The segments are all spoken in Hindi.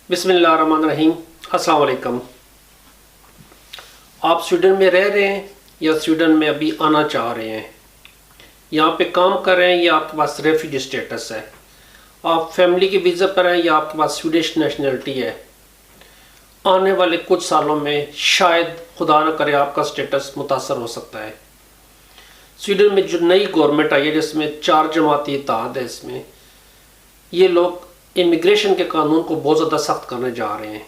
बिस्मिल्लाहिर्रहमानिर्रहीम। अस्सलाम वालेकुम। आप स्वीडन में रह रहे हैं या स्वीडन में अभी आना चाह रहे हैं, यहाँ पे काम कर रहे हैं या आपके पास रेफ्यूजी स्टेटस है, आप फैमिली के वीज़ा पर हैं या आपके पास स्वीडिश नेशनलिटी है। आने वाले कुछ सालों में शायद खुदा न करे आपका स्टेटस मुतासर हो सकता है। स्वीडन में जो नई गवर्नमेंट आई है जिसमें 4 जमाती इत्तेहाद है, इसमें ये लोग इमिग्रेशन के कानून को बहुत ज़्यादा सख्त करने जा रहे हैं।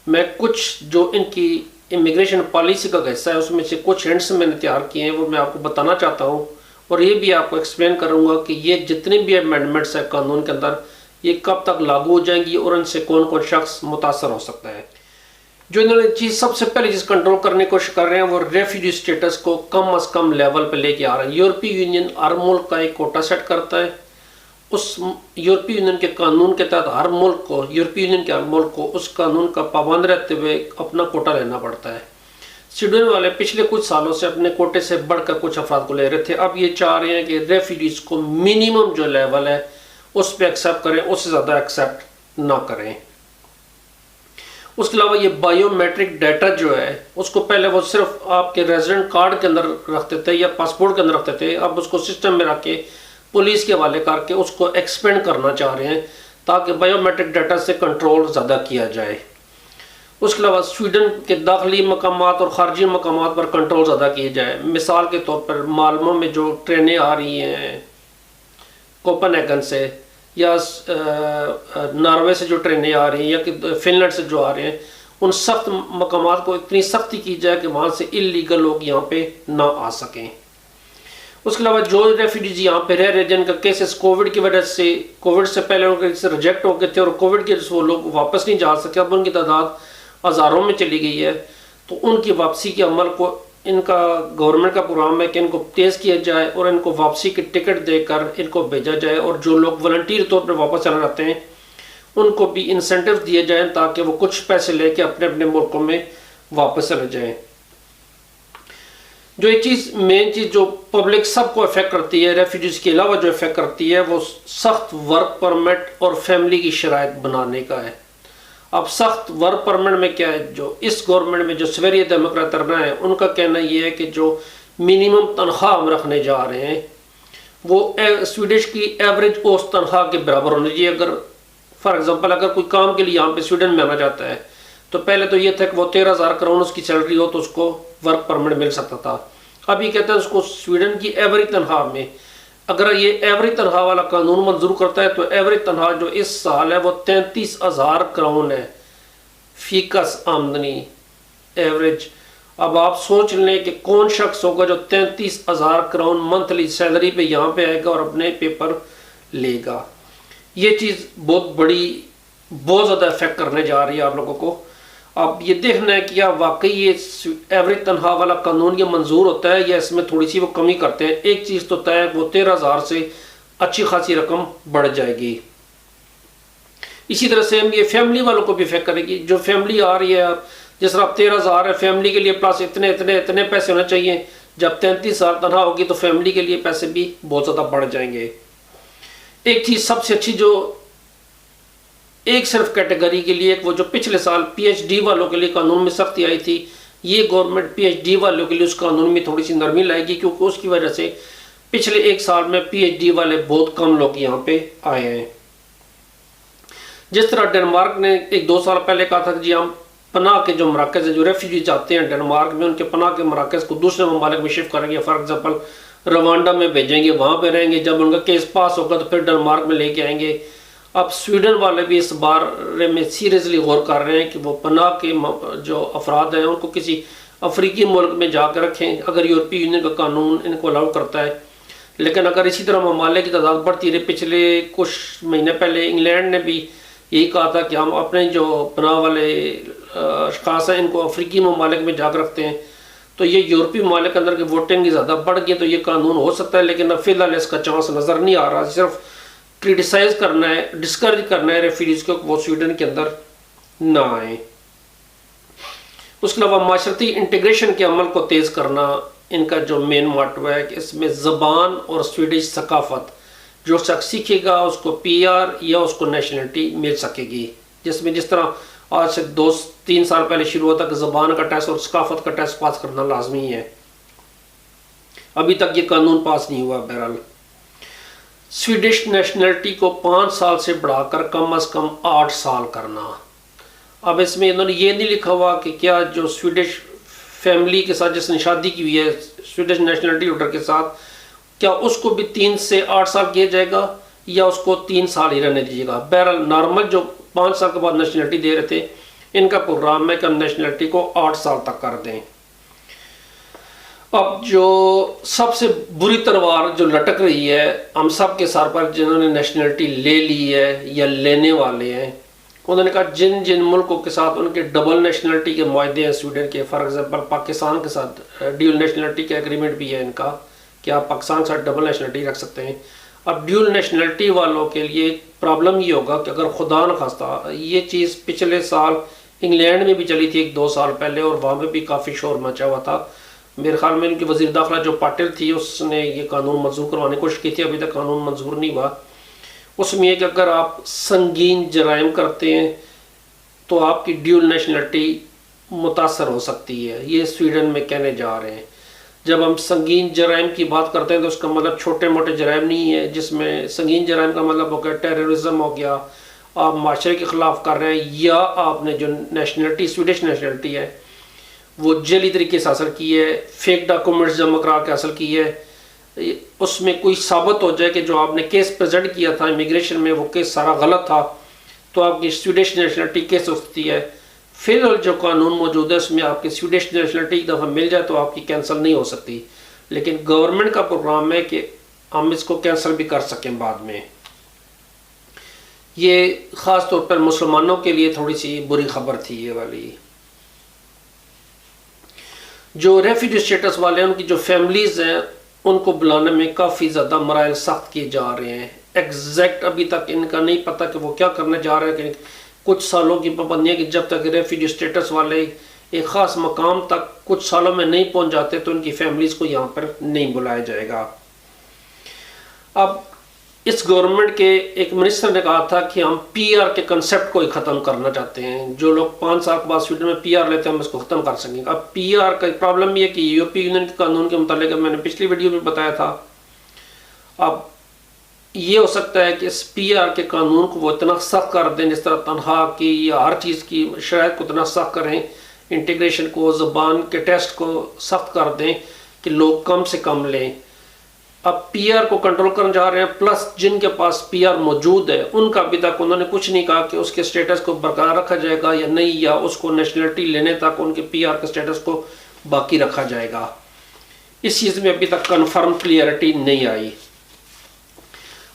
मैं कुछ जो इनकी इमिग्रेशन पॉलिसी का हिस्सा है उसमें से कुछ हिंट्स मैंने तैयार किए हैं, वो मैं आपको बताना चाहता हूँ और ये भी आपको एक्सप्लेन करूँगा कि ये जितनी भी अमेंडमेंट्स है कानून के अंदर ये कब तक लागू हो जाएंगी और इनसे कौन कौन शख्स मुतासर हो सकता है। जो इन्होंने चीज़ सबसे पहले जिस कंट्रोल करने की कोशिश कर रहे हैं वो रेफ्यूजी स्टेटस को कम अज़ कम लेवल पर लेके आ रहे हैं। यूरोपीय यूनियन हर मुल्क का एक कोटा सेट करता है, उस यूरोपीय यूनियन के कानून के तहत हर मुल्क को, यूरोपीय यूनियन के हर मुल्क को उस कानून का पाबंद रहते हुए अपना कोटा लेना पड़ता है। स्वीडन वाले पिछले कुछ सालों से अपने कोटे से बढ़कर कुछ अफराद को ले रहे थे, अब ये चाह रहे हैं कि रेफ्यूजीज को मिनिमम जो लेवल है उस पर एक्सेप्ट करें, उससे ज़्यादा एक्सेप्ट ना करें। उसके अलावा ये बायोमेट्रिक डाटा जो है उसको पहले वो सिर्फ आपके रेजिडेंट कार्ड के अंदर रखते थे या पासपोर्ट के अंदर रखते थे, अब उसको सिस्टम में रख के पुलिस के हवाले करके उसको एक्सपेंड करना चाह रहे हैं ताकि बायोमेट्रिक डाटा से कंट्रोल ज़्यादा किया जाए। उसके अलावा स्वीडन के दाखिली मकामात और ख़ारजी मकामात पर कंट्रोल ज़्यादा किए जाए। मिसाल के तौर पर मालमो में जो ट्रेनें आ रही हैं कोपनहेगन से या नॉर्वे से जो ट्रेनें आ रही हैं या फिनलैंड से जो आ रहे हैं, उन सख्त मकामात को इतनी सख्ती की जाए कि वहाँ से इल्लीगल लोग यहाँ पे ना आ सकें। उसके अलावा जो रेफ्यूजीज यहाँ पे रह रहे हैं जिनका केसेस कोविड की वजह से, कोविड से पहले उनके रिजेक्ट हो गए थे और कोविड की वजह से वो लोग वापस नहीं जा सके, अब उनकी तादाद हज़ारों में चली गई है, तो उनकी वापसी के अमल को इनका गवर्नमेंट का प्रोग्राम है कि इनको तेज़ किया जाए और इनको वापसी की टिकट देकर इनको भेजा जाए और जो लोग वॉलंटियर तौर पर वापस चले जाते हैं उनको भी इंसेंटिव दिए जाएँ ताकि वो कुछ पैसे लेके अपने अपने मुल्कों में वापस चले जाएँ। जो एक चीज़ मेन चीज़ जो पब्लिक सबको अफेक्ट करती है, रेफ्यूजीज़ के अलावा जो अफेक्ट करती है, वो सख्त वर्क परमिट और फैमिली की शराइत बनाने का है। अब सख्त वर्क परमिट में क्या है, जो इस गवर्नमेंट में जो सवेरिया डेमोक्रेट तरना है उनका कहना ये है कि जो मिनिमम तनख्वाह हम रखने जा रहे हैं वो स्वीडिश की एवरेज औसत तनख्वाह के बराबर होनी चाहिए। अगर फॉर एग्जांपल अगर कोई काम के लिए यहाँ पे स्वीडन में आना चाहता है तो पहले तो ये था कि वो 13,000 करोड़ उसकी सैलरी हो तो उसको वर्क परमिट मिल सकता था। अब ये कहते हैं उसको स्वीडन की एवरेज तनख्वाह में, अगर ये एवरेज तनख्वाह वाला कानून मंजूर करता है तो एवरेज तनख्वाह जो इस साल है वो 33,000 करोड़ है, फीकस आमदनी एवरेज। अब आप सोच लें कि कौन शख्स होगा जो 33,000 करोड़ मंथली सैलरी पे यहाँ पे आएगा और अपने पेपर लेगा। ये चीज़ बहुत बड़ी, बहुत ज़्यादा इफेक्ट करने जा रही है आप लोगों को। अब ये देखना है कि क्या वाकई ये एवरेज तनख्वाह वाला कानून ये मंजूर होता है या इसमें थोड़ी सी वो कमी करते हैं। एक चीज़ तो तय है वो 13,000 से अच्छी खासी रकम बढ़ जाएगी। इसी तरह से ये फैमिली वालों को भी इफेक्ट करेगी। जो फैमिली आ रही है, जिस तरह 13,000 है फैमिली के लिए प्लस इतने इतने इतने पैसे होने चाहिए, जब 33,000 तनख्वाह होगी तो फैमिली के लिए पैसे भी बहुत ज़्यादा बढ़ जाएंगे। एक चीज़ सबसे अच्छी जो एक सिर्फ कैटेगरी के लिए, वो जो पिछले साल पीएचडी वालों के लिए कानून में सख्ती आई थी, ये गवर्नमेंट पीएचडी वालों के लिए उस कानून में थोड़ी सी नरमी लाएगी क्योंकि उसकी वजह से पिछले एक साल में पीएचडी वाले बहुत कम लोग यहाँ पे आए हैं। जिस तरह डेनमार्क ने 1-2 साल पहले कहा था कि जी हम पनाह के जो मराकज़ हैं, जो रेफ्यूजी जाते हैं डेनमार्क में, उनके पनाह के मराकज़ को दूसरे ममालिक में शिफ्ट करेंगे। फॉर एग्जाम्पल रवांडा में भेजेंगे, वहाँ पर रहेंगे, जब उनका केस पास होगा तो फिर डेनमार्क में लेके आएंगे। अब स्वीडन वाले भी इस बारे में सीरियसली गौर कर रहे हैं कि वो पनाह के जो अफराद हैं उनको किसी अफ्रीकी मुल्क में जाकर रखें अगर यूरोपीय यूनियन का कानून इनको अलाउ करता है। लेकिन अगर इसी तरह ममालिक की तादाद बढ़ती रही, पिछले कुछ महीने पहले इंग्लैंड ने भी यही कहा था कि हम अपने जो पनाह वाले अशखास हैं इनको अफ्रीकी ममालिक में जाकर रखते हैं, तो ये यूरोपीय ममालिक के अंदर की वोटिंग की ज़्यादा बढ़ गई तो ये कानून हो सकता है। लेकिन अब फिलहाल इसका चांस नज़र नहीं आ रहा, सिर्फ क्रिटिसाइज करना है, डिस्करेज करना है रेफ्यूजीज को वो स्वीडन के अंदर ना आए। उसके अलावा माशरती इंटीग्रेशन के अमल को तेज़ करना इनका जो मेन मोटो है कि इसमें ज़बान और स्वीडिश सकाफत जो शख्स सीखेगा उसको पीआर या उसको नेशनलिटी मिल सकेगी। जिसमें जिस तरह आज से 2-3 साल पहले शुरू हुआ था कि ज़बान का टेस्ट और सकाफत का टेस्ट पास करना लाजमी है, अभी तक ये कानून पास नहीं हुआ। बहरहाल स्वीडिश नेशनलिटी को 5 साल से बढ़ाकर कम से कम 8 साल करना। अब इसमें इन्होंने ये नहीं लिखा हुआ कि क्या जो स्वीडिश फैमिली के साथ जिसने शादी की हुई है स्वीडिश नेशनलिटी होल्डर के साथ, क्या उसको भी 3 से 8 साल किया जाएगा या उसको 3 साल ही रहने दीजिएगा। बहरहाल नॉर्मल जो 5 साल के बाद नेशनलिटी दे रहे थे, इनका प्रोग्राम है कि हम नेशनलिटी को 8 साल तक कर दें। अब जो सबसे बुरी तलवार जो लटक रही है हम सब के सर पर, जिन्होंने नेशनलिटी ले ली है या लेने वाले हैं, उन्होंने कहा जिन जिन मुल्कों के साथ उनके डबल नेशनलिटी के मुआहदे हैं स्वीडन के, फॉर एग्जांपल पाकिस्तान के साथ ड्यूल नेशनलिटी का एग्रीमेंट भी है इनका कि आप पाकिस्तान के साथ डबल नेशनलिटी रख सकते हैं। अब ड्यूल नेशनलिटी वालों के लिए प्रॉब्लम ये होगा कि अगर खुदा न खास्ता, ये चीज़ पिछले साल इंग्लैंड में भी चली थी 1-2 साल पहले और वहाँ पर भी काफ़ी शोर मचा हुआ था। मेरे ख्याल में इनकी वज़ीर दाखिला जो पाटिल थी उसने ये कानून मंजूर करवाने की कोशिश की थी, अभी तक कानून मंजूर नहीं हुआ। उसमें एक अगर आप संगीन जराइम करते हैं तो आपकी ड्यूल नेशनलिटी मुतासर हो सकती है, ये स्वीडन में कहने जा रहे हैं। जब हम संगीन जराइम की बात करते हैं तो उसका मतलब छोटे मोटे जराइम नहीं है, जिसमें संगीन जराइम का मतलब हो गया टेररिज्म हो गया, आप माशरे के ख़िलाफ़ कर रहे हैं, या आपने जो नेशनलिटी स्वीडिश नेशनलिटी है वो जली तरीके से हासिल की है, फेक डॉक्यूमेंट्स जमा करा के हासिल की है, उसमें कोई साबित हो जाए कि जो आपने केस प्रेजेंट किया था इमिग्रेशन में वो केस सारा गलत था, तो आपकी स्वीडिश नेशनलिटी केस हो सकती है। फिलहाल जो कानून मौजूद है उसमें आपकी स्वीडिश नेशनलिटी एक दफ़ा मिल जाए तो आपकी कैंसिल नहीं हो सकती, लेकिन गवर्नमेंट का प्रोग्राम है कि हम इसको कैंसिल भी कर सकें बाद में। ये ख़ास तौर पर मुसलमानों के लिए थोड़ी सी बुरी खबर थी ये वाली। जो रेफ्यूजी स्टेटस वाले हैं उनकी जो फैमिलीज़ हैं उनको बुलाने में काफ़ी ज़्यादा मराइल सख्त किए जा रहे हैं। एग्जैक्ट अभी तक इनका नहीं पता कि वो क्या करने जा रहे हैं, कि कुछ सालों की पाबंदी है कि जब तक रेफ्यूजी स्टेटस वाले एक ख़ास मकाम तक कुछ सालों में नहीं पहुंच जाते तो उनकी फैमिलीज़ को यहाँ पर नहीं बुलाया जाएगा। अब इस गवर्नमेंट के एक मिनिस्टर ने कहा था कि हम पीआर के कंसेप्ट को ही ख़त्म करना चाहते हैं, जो लोग 5 साल के बाद स्वीडन में पीआर लेते हैं हम इसको ख़त्म कर सकेंगे। अब पीआर का प्रॉब्लम ये है कि यूरोपीय यूनियन के कानून के मुताबिक मैंने पिछली वीडियो में बताया था, अब ये हो सकता है कि इस पीआर के कानून को वो इतना सख्त कर दें, जिस तरह तनख्वाह की या हर चीज़ की शराइत को इतना सख्त करें, इंटीग्रेशन को, ज़बान के टेस्ट को सख्त कर दें कि लोग कम से कम लें। अब पीआर को कंट्रोल करने जा रहे हैं, प्लस जिनके पास पीआर मौजूद है उनका अभी तक उन्होंने कुछ नहीं कहा कि उसके स्टेटस को बरकरार रखा जाएगा या नहीं, या उसको नेशनलिटी लेने तक उनके पीआर के स्टेटस को बाकी रखा जाएगा। इस चीज़ में अभी तक कन्फर्म क्लियरिटी नहीं आई।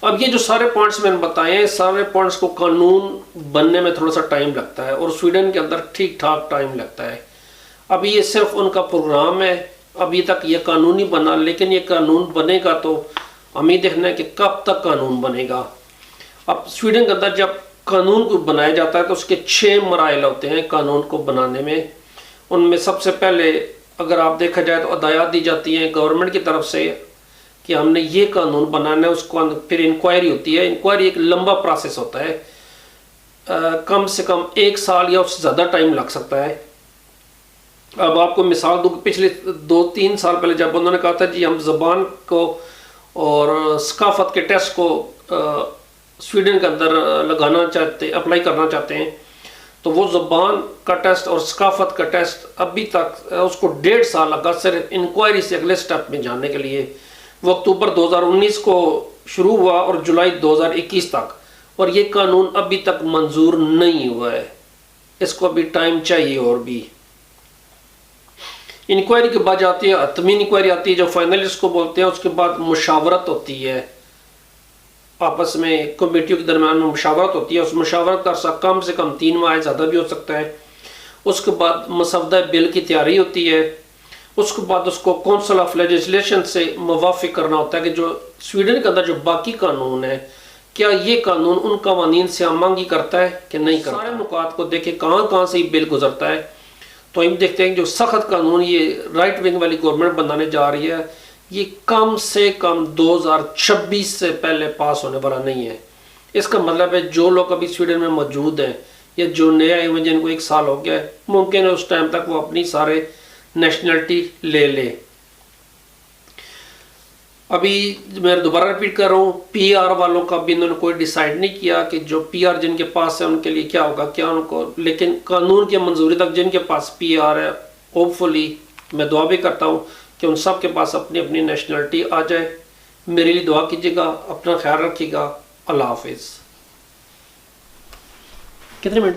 अब ये जो सारे पॉइंट्स मैंने बताए हैं, सारे पॉइंट्स को कानून बनने में थोड़ा सा टाइम लगता है और स्वीडन के अंदर ठीक ठाक टाइम लगता है। अभी ये सिर्फ उनका प्रोग्राम है, अभी तक ये कानून नहीं बना, लेकिन ये कानून बनेगा तो हमें देखना है कि कब तक कानून बनेगा। अब स्वीडन के अंदर जब कानून को बनाया जाता है तो उसके 6 मराइल होते हैं कानून को बनाने में। उनमें सबसे पहले अगर आप देखा जाए तो अदायत दी जाती हैं गवर्नमेंट की तरफ से कि हमने ये कानून बनाना है, उसको फिर इंक्वायरी होती है। इंक्वायरी एक लंबा प्रोसेस होता है, कम से कम 1 साल या उससे ज़्यादा टाइम लग सकता है। अब आपको मिसाल दूँ, पिछले 2-3 साल पहले जब उन्होंने कहा था जी हम ज़बान को और सकाफत के टेस्ट को स्वीडन के अंदर लगाना चाहते, अप्लाई करना चाहते हैं, तो वो ज़बान का टेस्ट और सकाफत का टेस्ट अभी तक उसको 1.5 साल लगा सिर्फ इंक्वायरी से अगले स्टेप में जाने के लिए। वो अक्टूबर 2019 को शुरू हुआ और जुलाई 2021 तक, और ये कानून अभी तक मंजूर नहीं हुआ है, इसको अभी टाइम चाहिए। और भी इंक्वायरी के बाद आती है हतमी इंक्वायरी आती है जो फाइनल इसको बोलते हैं, उसके बाद मुशावरत होती है, आपस में कमेटियों के दरमियान मुशावरत होती है। उस मुशावरत का अर्सा कम से कम 3 माह, ज़्यादा भी हो सकता है। उसके बाद मसवदा बिल की तैयारी होती है, उसके बाद उसको काउंसिल ऑफ लेजिस्लेशन से मुवाफिक करना होता है कि जो स्वीडन के अंदर जो बाकी कानून है, क्या ये कानून उन कवानीन से आमांगी करता है कि नहीं करता। सारे नुकात को देखें कहाँ कहाँ से ये बिल गुजरता है, तो हम देखते हैं जो सख्त कानून ये राइट विंग वाली गवर्नमेंट बनाने जा रही है, ये कम से कम 2026 से पहले पास होने वाला नहीं है। इसका मतलब है जो लोग अभी स्वीडन में मौजूद हैं या जो नए आए हुए जिनको 1 साल हो गया है, मुमकिन है उस टाइम तक वो अपनी सारे नेशनलिटी ले ले। अभी मैं दोबारा रिपीट कर रहा हूँ, पीआर वालों का भी इन्होंने कोई डिसाइड नहीं किया कि जो पीआर जिनके पास है उनके लिए क्या होगा, क्या उनको, लेकिन कानून की मंजूरी तक जिनके पास पीआर है, होपफुली मैं दुआ भी करता हूँ कि उन सब के पास अपनी अपनी नेशनलिटी आ जाए। मेरे लिए दुआ कीजिएगा, अपना ख्याल रखिएगा। अल्लाह हाफिज़। कितने मिनट